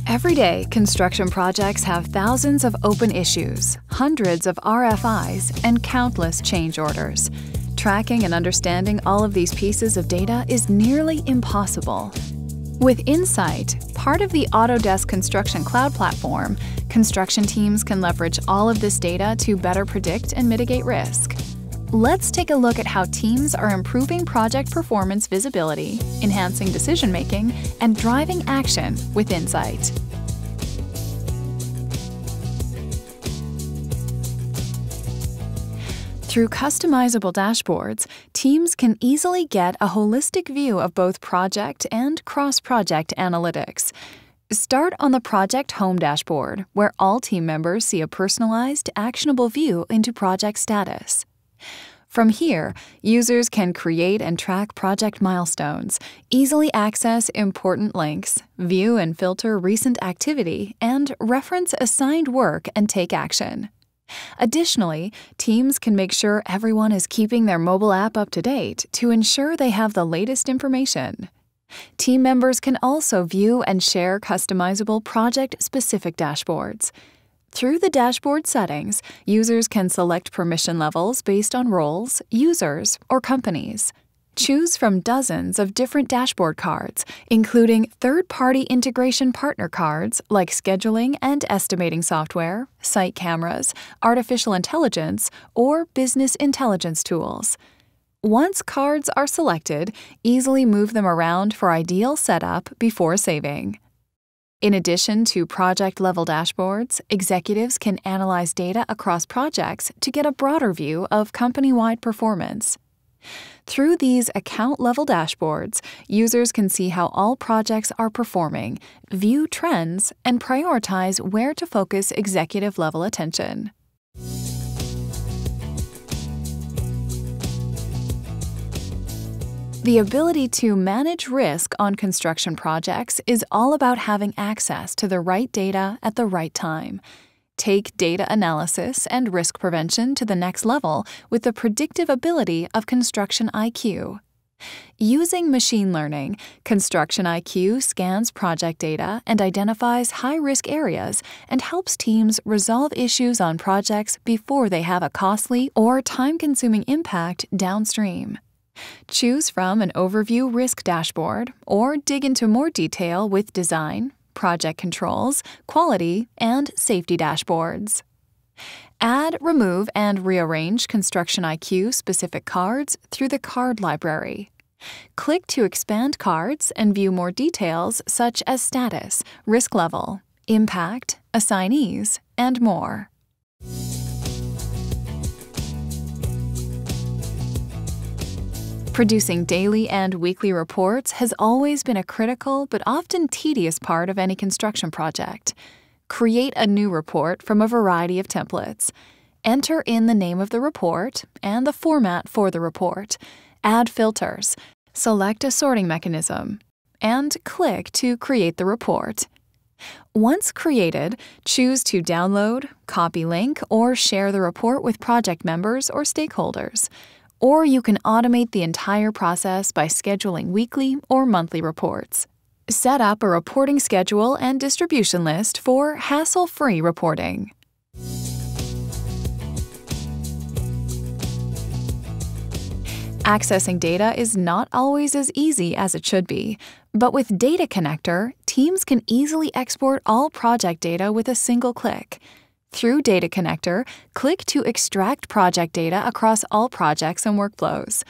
Every day, construction projects have thousands of open issues, hundreds of RFIs, and countless change orders. Tracking and understanding all of these pieces of data is nearly impossible. With Insight, part of the Autodesk Construction Cloud platform, construction teams can leverage all of this data to better predict and mitigate risk. Let's take a look at how teams are improving project performance visibility, enhancing decision-making, and driving action with Insight. Through customizable dashboards, teams can easily get a holistic view of both project and cross-project analytics. Start on the Project Home dashboard, where all team members see a personalized, actionable view into project status. From here, users can create and track project milestones, easily access important links, view and filter recent activity, and reference assigned work and take action. Additionally, teams can make sure everyone is keeping their mobile app up to date to ensure they have the latest information. Team members can also view and share customizable project-specific dashboards. Through the dashboard settings, users can select permission levels based on roles, users, or companies. Choose from dozens of different dashboard cards, including third-party integration partner cards like scheduling and estimating software, site cameras, artificial intelligence, or business intelligence tools. Once cards are selected, easily move them around for ideal setup before saving. In addition to project-level dashboards, executives can analyze data across projects to get a broader view of company-wide performance. Through these account-level dashboards, users can see how all projects are performing, view trends, and prioritize where to focus executive-level attention. The ability to manage risk on construction projects is all about having access to the right data at the right time. Take data analysis and risk prevention to the next level with the predictive ability of Construction IQ. Using machine learning, Construction IQ scans project data and identifies high-risk areas and helps teams resolve issues on projects before they have a costly or time-consuming impact downstream. Choose from an overview risk dashboard or dig into more detail with design, project controls, quality, and safety dashboards. Add, remove, and rearrange Construction IQ specific cards through the card library. Click to expand cards and view more details such as status, risk level, impact, assignees, and more. Producing daily and weekly reports has always been a critical but often tedious part of any construction project. Create a new report from a variety of templates. Enter in the name of the report and the format for the report. Add filters. Select a sorting mechanism. And click to create the report. Once created, choose to download, copy link, or share the report with project members or stakeholders. Or you can automate the entire process by scheduling weekly or monthly reports. Set up a reporting schedule and distribution list for hassle-free reporting. Accessing data is not always as easy as it should be, but with Data Connector, teams can easily export all project data with a single click. Through Data Connector, click to extract project data across all projects and workflows.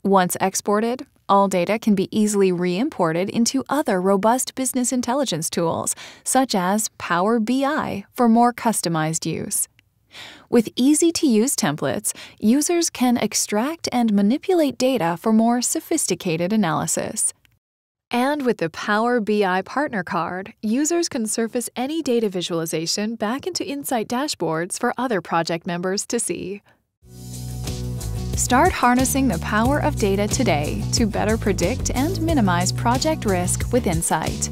Once exported, all data can be easily re-imported into other robust business intelligence tools, such as Power BI for more customized use. With easy-to-use templates, users can extract and manipulate data for more sophisticated analysis. And with the Power BI Partner Card, users can surface any data visualization back into Insight dashboards for other project members to see. Start harnessing the power of data today to better predict and minimize project risk with Insight.